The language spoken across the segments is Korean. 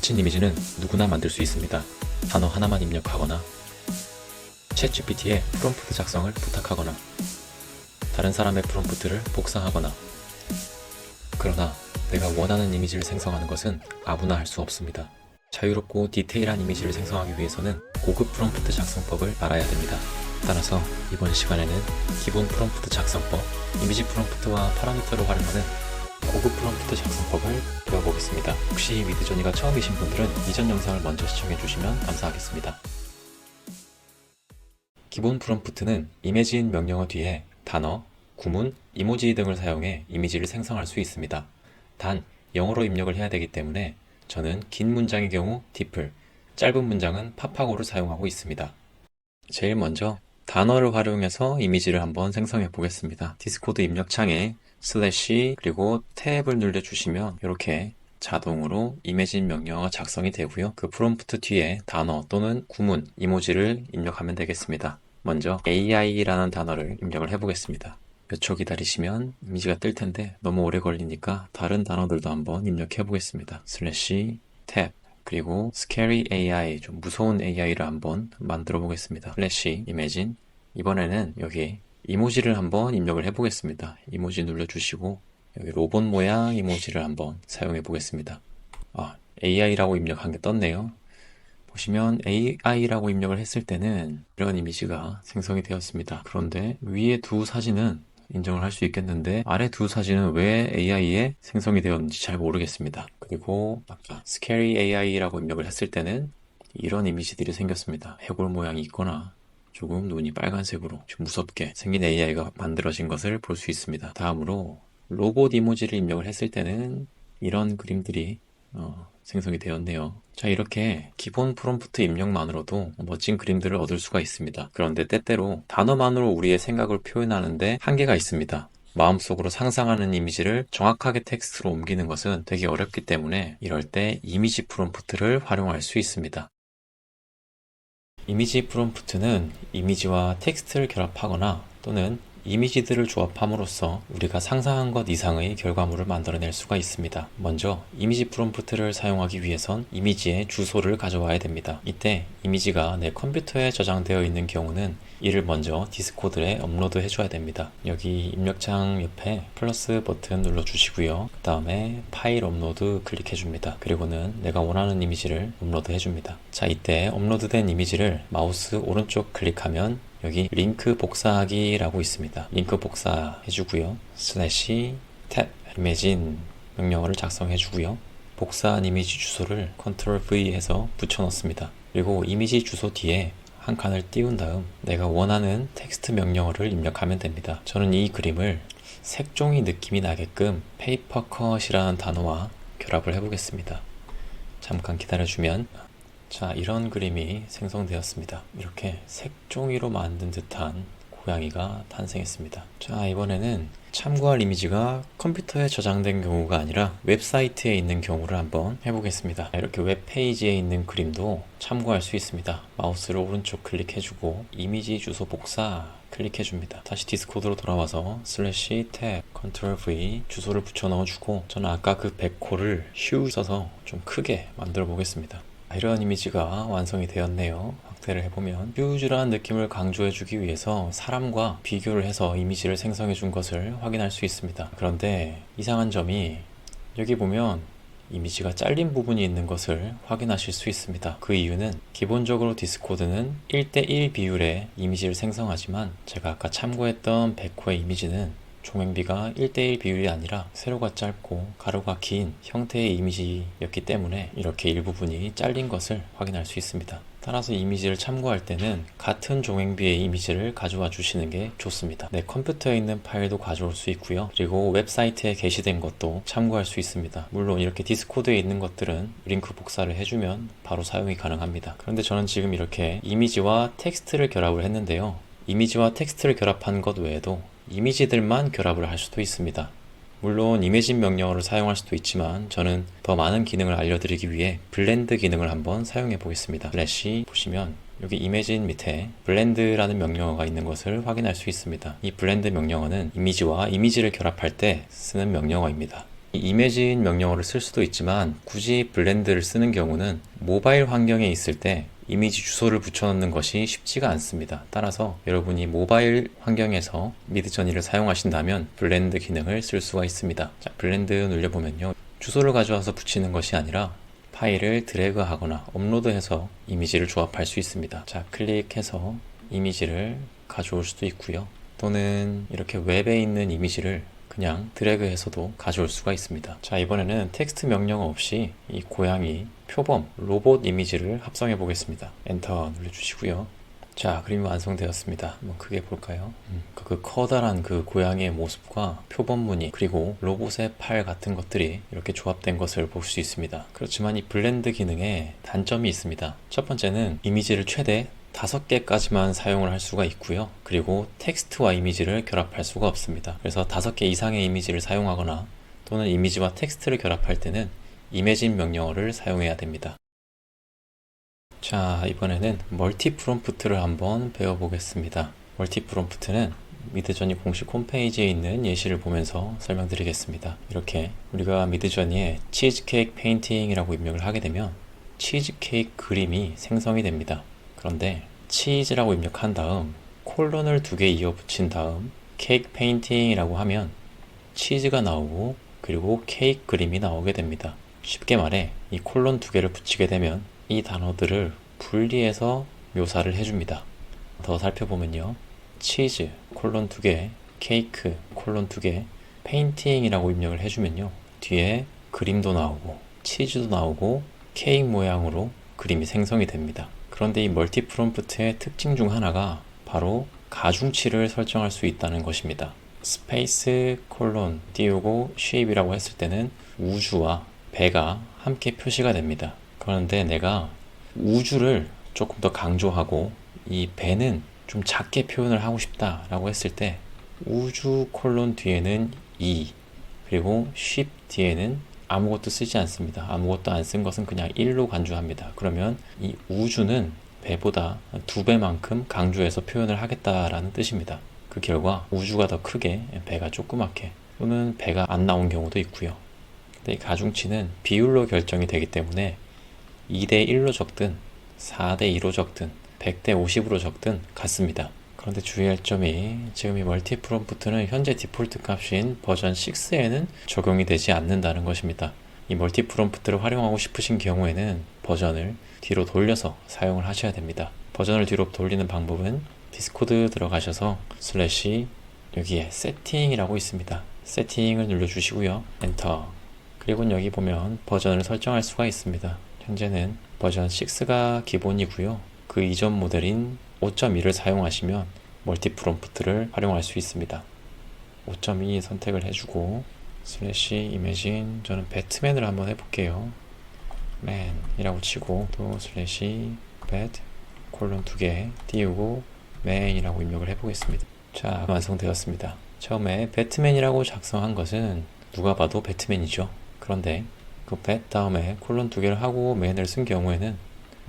멋진 이미지는 누구나 만들 수 있습니다. 단어 하나만 입력하거나 챗GPT에 프롬프트 작성을 부탁하거나 다른 사람의 프롬프트를 복사하거나. 그러나 내가 원하는 이미지를 생성하는 것은 아무나 할 수 없습니다. 자유롭고 디테일한 이미지를 생성하기 위해서는 고급 프롬프트 작성법을 알아야 됩니다. 따라서 이번 시간에는 기본 프롬프트 작성법, 이미지 프롬프트와 파라미터를 활용하는 고급 프롬프트 작성법을 배워보겠습니다. 혹시 미드저니가 처음이신 분들은 이전 영상을 먼저 시청해주시면 감사하겠습니다. 기본 프롬프트는 이미지인 명령어 뒤에 단어, 구문, 이모지 등을 사용해 이미지를 생성할 수 있습니다. 단, 영어로 입력을 해야 되기 때문에 저는 긴 문장의 경우 디플, 짧은 문장은 파파고를 사용하고 있습니다. 제일 먼저 단어를 활용해서 이미지를 한번 생성해 보겠습니다. 디스코드 입력창에 슬래시 그리고 탭을 눌러주시면 이렇게 자동으로 이미진 명령어가 작성이 되고요. 그 프롬프트 뒤에 단어 또는 구문, 이모지를 입력하면 되겠습니다. 먼저 AI라는 단어를 입력을 해보겠습니다. 몇 초 기다리시면 이미지가 뜰 텐데 너무 오래 걸리니까 다른 단어들도 한번 입력해 보겠습니다. 슬래시 탭 그리고 Scary AI, 좀 무서운 AI를 한번 만들어 보겠습니다. 슬래시 이미진. 이번에는 여기 이모지를 한번 입력을 해 보겠습니다. 이모지 눌러주시고 여기 로봇 모양 이모지를 한번 사용해 보겠습니다. AI라고 입력한 게 떴네요. 보시면 AI라고 입력을 했을 때는 이런 이미지가 생성이 되었습니다. 그런데 위에 두 사진은 인정을 할 수 있겠는데 아래 두 사진은 왜 AI에 생성이 되었는지 잘 모르겠습니다. 그리고 아까 Scary AI라고 입력을 했을 때는 이런 이미지들이 생겼습니다. 해골 모양이 있거나 조금 눈이 빨간색으로 좀 무섭게 생긴 AI가 만들어진 것을 볼 수 있습니다. 다음으로 로봇 이모지를 입력을 했을 때는 이런 그림들이 생성이 되었네요. 자, 이렇게 기본 프롬프트 입력만으로도 멋진 그림들을 얻을 수가 있습니다. 그런데 때때로 단어만으로 우리의 생각을 표현하는데 한계가 있습니다. 마음속으로 상상하는 이미지를 정확하게 텍스트로 옮기는 것은 되게 어렵기 때문에 이럴 때 이미지 프롬프트를 활용할 수 있습니다. 이미지 프롬프트는 이미지와 텍스트를 결합하거나 또는 이미지들을 조합함으로써 우리가 상상한 것 이상의 결과물을 만들어낼 수가 있습니다. 먼저 이미지 프롬프트를 사용하기 위해선 이미지의 주소를 가져와야 됩니다. 이때 이미지가 내 컴퓨터에 저장되어 있는 경우는 이를 먼저 디스코드에 업로드 해줘야 됩니다. 여기 입력창 옆에 플러스 버튼 눌러주시고요. 그 다음에 파일 업로드 클릭해줍니다. 그리고는 내가 원하는 이미지를 업로드 해줍니다. 자, 이때 업로드된 이미지를 마우스 오른쪽 클릭하면 여기 링크 복사하기라고 있습니다. 링크 복사해주고요. 슬래시 탭 이미진 명령어를 작성해주고요. 복사한 이미지 주소를 컨트롤 V 해서 붙여넣습니다. 그리고 이미지 주소 뒤에 한 칸을 띄운 다음 내가 원하는 텍스트 명령어를 입력하면 됩니다. 저는 이 그림을 색종이 느낌이 나게끔 페이퍼 컷이라는 단어와 결합을 해보겠습니다. 잠깐 기다려주면 자, 이런 그림이 생성되었습니다. 이렇게 색종이로 만든 듯한 고양이가 탄생했습니다. 자, 이번에는 참고할 이미지가 컴퓨터에 저장된 경우가 아니라 웹사이트에 있는 경우를 한번 해보겠습니다. 이렇게 웹페이지에 있는 그림도 참고할 수 있습니다. 마우스를 오른쪽 클릭해주고 이미지 주소 복사 클릭해줍니다. 다시 디스코드로 돌아와서 슬래시 탭 컨트롤 V 주소를 붙여 넣어주고 저는 아까 그 백호를 휴 써서 좀 크게 만들어 보겠습니다. 이런 이미지가 완성이 되었네요. 확대를 해보면 휴즈라는 느낌을 강조해주기 위해서 사람과 비교를 해서 이미지를 생성해 준 것을 확인할 수 있습니다. 그런데 이상한 점이 여기 보면 이미지가 잘린 부분이 있는 것을 확인하실 수 있습니다. 그 이유는 기본적으로 디스코드는 1:1 비율의 이미지를 생성하지만 제가 아까 참고했던 백호의 이미지는 조명비가 1:1 비율이 아니라 세로가 짧고 가로가 긴 형태의 이미지였기 때문에 이렇게 일부분이 잘린 것을 확인할 수 있습니다. 따라서 이미지를 참고할 때는 같은 종횡비의 이미지를 가져와 주시는 게 좋습니다. 내 컴퓨터에 있는 파일도 가져올 수 있고요. 그리고 웹사이트에 게시된 것도 참고할 수 있습니다. 물론 이렇게 디스코드에 있는 것들은 링크 복사를 해주면 바로 사용이 가능합니다. 그런데 저는 지금 이렇게 이미지와 텍스트를 결합을 했는데요. 이미지와 텍스트를 결합한 것 외에도 이미지들만 결합을 할 수도 있습니다. 물론 이미진 명령어를 사용할 수도 있지만 저는 더 많은 기능을 알려드리기 위해 블렌드 기능을 한번 사용해 보겠습니다. 슬래시 보시면 여기 이미진 밑에 블렌드라는 명령어가 있는 것을 확인할 수 있습니다. 이 블렌드 명령어는 이미지와 이미지를 결합할 때 쓰는 명령어입니다. 이미진 명령어를 쓸 수도 있지만 굳이 블렌드를 쓰는 경우는 모바일 환경에 있을 때 이미지 주소를 붙여넣는 것이 쉽지가 않습니다. 따라서 여러분이 모바일 환경에서 미드저니를 사용하신다면 블렌드 기능을 쓸 수가 있습니다. 자, 블렌드 눌려보면요. 주소를 가져와서 붙이는 것이 아니라 파일을 드래그 하거나 업로드해서 이미지를 조합할 수 있습니다. 자, 클릭해서 이미지를 가져올 수도 있고요. 또는 이렇게 웹에 있는 이미지를 그냥 드래그해서도 가져올 수가 있습니다. 자, 이번에는 텍스트 명령어 없이 이 고양이, 표범, 로봇 이미지를 합성해 보겠습니다. 엔터 눌러주시고요. 자, 그림이 완성되었습니다. 한번 크게 볼까요? 그 커다란 그 고양이의 모습과 표범 무늬 그리고 로봇의 팔 같은 것들이 이렇게 조합된 것을 볼 수 있습니다. 그렇지만 이 블렌드 기능에 단점이 있습니다. 첫 번째는 이미지를 최대 5개까지만 사용을 할 수가 있고요. 그리고 텍스트와 이미지를 결합할 수가 없습니다. 그래서 5개 이상의 이미지를 사용하거나 또는 이미지와 텍스트를 결합할 때는 이미진 명령어를 사용해야 됩니다. 자, 이번에는 멀티 프롬프트를 한번 배워보겠습니다. 멀티 프롬프트는 미드저니 공식 홈페이지에 있는 예시를 보면서 설명드리겠습니다. 이렇게 우리가 미드저니에 치즈케이크 페인팅이라고 입력을 하게 되면 치즈케이크 그림이 생성이 됩니다. 그런데 치즈라고 입력한 다음 콜론을 2개 이어 붙인 다음 케이크 페인팅이라고 하면 치즈가 나오고 그리고 케이크 그림이 나오게 됩니다. 쉽게 말해 이 콜론 2개를 붙이게 되면 이 단어들을 분리해서 묘사를 해줍니다. 더 살펴보면요. 치즈, 콜론 2개, 케이크, 콜론 2개, 페인팅이라고 입력을 해주면요. 뒤에 그림도 나오고 치즈도 나오고 케이크 모양으로 그림이 생성이 됩니다. 그런데 이 멀티 프롬프트의 특징 중 하나가 바로 가중치를 설정할 수 있다는 것입니다. 스페이스 콜론 띄우고 쉐입이라고 했을 때는 우주와 배가 함께 표시가 됩니다. 그런데 내가 우주를 조금 더 강조하고 이 배는 좀 작게 표현을 하고 싶다라고 했을 때 우주 콜론 뒤에는 2 그리고 쉽 뒤에는 아무것도 쓰지 않습니다. 아무것도 안 쓴 것은 그냥 1로 간주합니다. 그러면 이 우주는 배보다 2배만큼 강조해서 표현을 하겠다라는 뜻입니다. 그 결과 우주가 더 크게 배가 조그맣게 또는 배가 안 나온 경우도 있고요. 근데 이 가중치는 비율로 결정이 되기 때문에 2대 1로 적든 4대 2로 적든 100대 50으로 적든 같습니다. 그런데 주의할 점이 지금 이 멀티 프롬프트는 현재 디폴트 값인 버전 6에는 적용이 되지 않는다는 것입니다. 이 멀티 프롬프트를 활용하고 싶으신 경우에는 버전을 뒤로 돌려서 사용을 하셔야 됩니다. 버전을 뒤로 돌리는 방법은 디스코드 들어가셔서 슬래시 여기에 세팅이라고 있습니다. 세팅을 눌러주시고요. 엔터. 그리고 여기 보면 버전을 설정할 수가 있습니다. 현재는 버전 6가 기본이고요. 그 이전 모델인 5.2를 사용하시면 멀티 프롬프트를 활용할 수 있습니다. 5.2 선택을 해주고 슬래시 이미진 저는 배트맨을 한번 해볼게요. 맨이라고 치고 또 슬래시 배트 콜론 2개 띄우고 맨이라고 입력을 해보겠습니다. 자, 완성되었습니다. 처음에 배트맨이라고 작성한 것은 누가 봐도 배트맨이죠. 그런데 그 배 다음에 콜론 2개를 하고 맨을 쓴 경우에는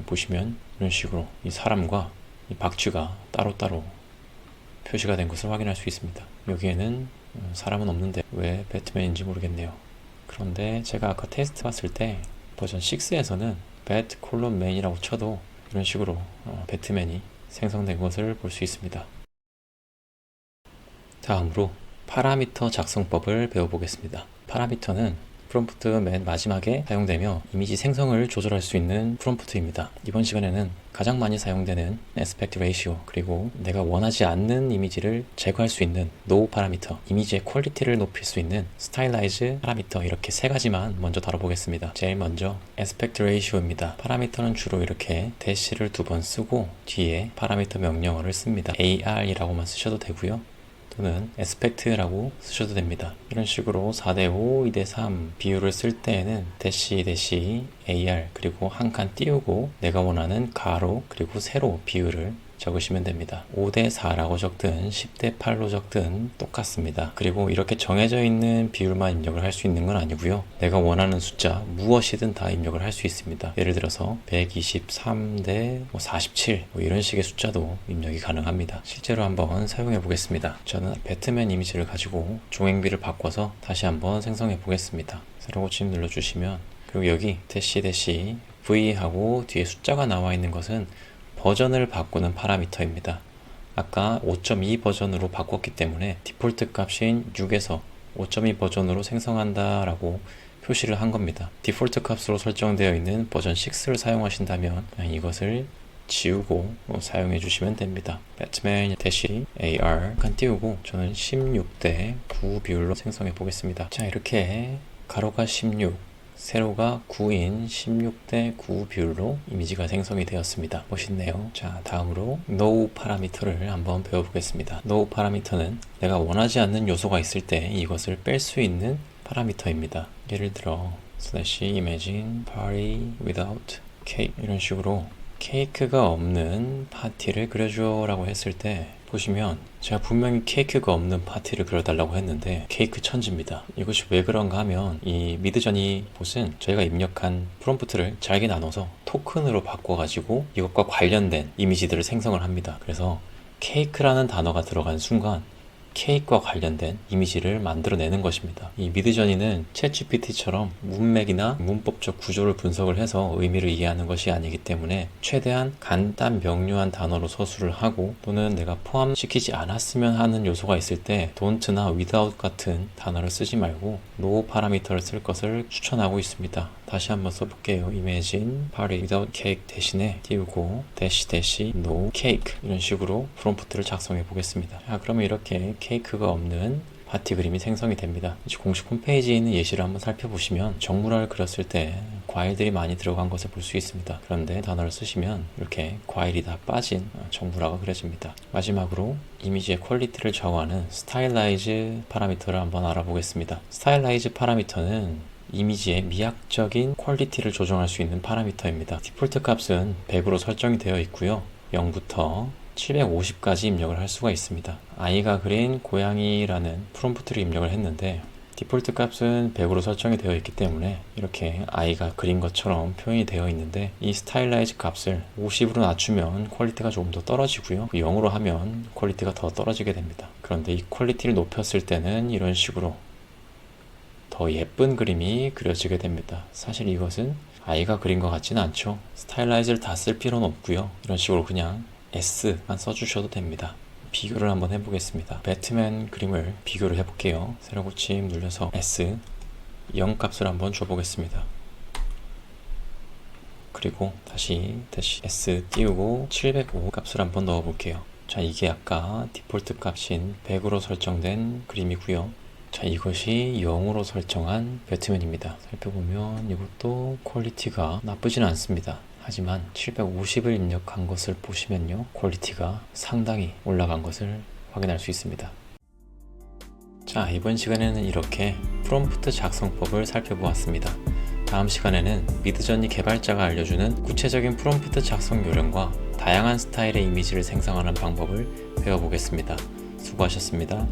보시면 이런 식으로 이 사람과 이 박쥐가 따로따로 표시가 된 것을 확인할 수 있습니다. 여기에는 사람은 없는데 왜 배트맨인지 모르겠네요. 그런데 제가 아까 테스트 봤을 때 버전 6에서는 배트 콜론 맨이라고 쳐도 이런 식으로 배트맨이 생성된 것을 볼 수 있습니다. 다음으로 파라미터 작성법을 배워보겠습니다. 파라미터는 프롬프트 맨 마지막에 사용되며 이미지 생성을 조절할 수 있는 프롬프트입니다. 이번 시간에는 가장 많이 사용되는 에스펙트 레이시오 그리고 내가 원하지 않는 이미지를 제거할 수 있는 노우 파라미터, 이미지의 퀄리티를 높일 수 있는 스타일라이즈 파라미터 이렇게 3가지만 먼저 다뤄보겠습니다. 제일 먼저 에스펙트 레이시오입니다. 파라미터는 주로 이렇게 대시를 2번 쓰고 뒤에 파라미터 명령어를 씁니다. AR이라고만 쓰셔도 되고요. 또는 에스펙트라고 쓰셔도 됩니다. 이런 식으로 4대5, 2대3 비율을 쓸 때에는 대시 AR 그리고 한 칸 띄우고 내가 원하는 가로 그리고 세로 비율을 적으시면 됩니다. 5대4라고 적든 10대8로 적든 똑같습니다. 그리고 이렇게 정해져 있는 비율만 입력을 할 수 있는 건 아니고요. 내가 원하는 숫자 무엇이든 다 입력을 할 수 있습니다. 예를 들어서 123대 47 이런 식의 숫자도 입력이 가능합니다. 실제로 한번 사용해 보겠습니다. 저는 배트맨 이미지를 가지고 종횡비를 바꿔서 다시 한번 생성해 보겠습니다. 새로 고침 눌러주시면, 그리고 여기 대시 V 하고 뒤에 숫자가 나와 있는 것은 버전을 바꾸는 파라미터입니다. 아까 5.2 버전으로 바꿨기 때문에 디폴트 값인 6에서 5.2 버전으로 생성한다 라고 표시를 한 겁니다. 디폴트 값으로 설정되어 있는 버전 6를 사용하신다면 이것을 지우고 사용해 주시면 됩니다. batman-ar 띄우고 저는 16대 9 비율로 생성해 보겠습니다. 자, 이렇게 가로가 16, 세로가 9인 16대 9 비율로 이미지가 생성이 되었습니다. 멋있네요. 자, 다음으로 no 파라미터를 한번 배워보겠습니다. no 파라미터는 내가 원하지 않는 요소가 있을 때 이것을 뺄 수 있는 파라미터입니다. 예를 들어 imagine party without cake 이런 식으로 케이크가 없는 파티를 그려줘 라고 했을 때 보시면 제가 분명히 케이크가 없는 파티를 그려달라고 했는데 케이크 천지입니다. 이것이 왜 그런가 하면 이 미드저니 봇은 저희가 입력한 프롬프트를 잘게 나눠서 토큰으로 바꿔가지고 이것과 관련된 이미지들을 생성을 합니다. 그래서 케이크라는 단어가 들어간 순간 케이크와 관련된 이미지를 만들어내는 것입니다. 이 미드저니는 챗GPT처럼 문맥이나 문법적 구조를 분석을 해서 의미를 이해하는 것이 아니기 때문에 최대한 간단 명료한 단어로 서술을 하고, 또는 내가 포함시키지 않았으면 하는 요소가 있을 때 don't나 without 같은 단어를 쓰지 말고 no 파라미터를 쓸 것을 추천하고 있습니다. 다시 한번 써볼게요. imagine party without cake 대신에 띄우고 dash no cake 이런 식으로 프롬프트를 작성해 보겠습니다. 자, 그러면 이렇게 케이크가 없는 파티 그림이 생성이 됩니다. 공식 홈페이지에 있는 예시를 한번 살펴보시면 정물화를 그렸을 때 과일들이 많이 들어간 것을 볼 수 있습니다. 그런데 단어를 쓰시면 이렇게 과일이 다 빠진 정물화가 그려집니다. 마지막으로 이미지의 퀄리티를 좌우하는 스타일라이즈 파라미터를 한번 알아보겠습니다. 스타일라이즈 파라미터는 이미지의 미학적인 퀄리티를 조정할 수 있는 파라미터입니다. 디폴트 값은 100으로 설정이 되어 있고요. 0부터 750까지 입력을 할 수가 있습니다. 아이가 그린 고양이라는 프롬프트를 입력을 했는데 디폴트 값은 100으로 설정이 되어 있기 때문에 이렇게 아이가 그린 것처럼 표현이 되어 있는데, 이 스타일라이즈 값을 50으로 낮추면 퀄리티가 조금 더 떨어지고요, 0으로 하면 퀄리티가 더 떨어지게 됩니다. 그런데 이 퀄리티를 높였을 때는 이런 식으로 더 예쁜 그림이 그려지게 됩니다. 사실 이것은 아이가 그린 것 같지는 않죠. 스타일라이즈를 다 쓸 필요는 없고요, 이런 식으로 그냥 S만 써주셔도 됩니다. 비교를 한번 해보겠습니다. 배트맨 그림을 비교를 해볼게요. 새로 고침 눌러서 S 0 값을 한번 줘보겠습니다. 그리고 다시 S 띄우고 705 값을 한번 넣어볼게요. 자, 이게 아까 디폴트 값인 100으로 설정된 그림이고요. 자, 이것이 0으로 설정한 배트맨입니다. 살펴보면 이것도 퀄리티가 나쁘진 않습니다. 하지만 750을 입력한 것을 보시면요, 퀄리티가 상당히 올라간 것을 확인할 수 있습니다. 자, 이번 시간에는 이렇게 프롬프트 작성법을 살펴보았습니다. 다음 시간에는 미드저니 개발자가 알려주는 구체적인 프롬프트 작성 요령과 다양한 스타일의 이미지를 생성하는 방법을 배워보겠습니다. 수고하셨습니다.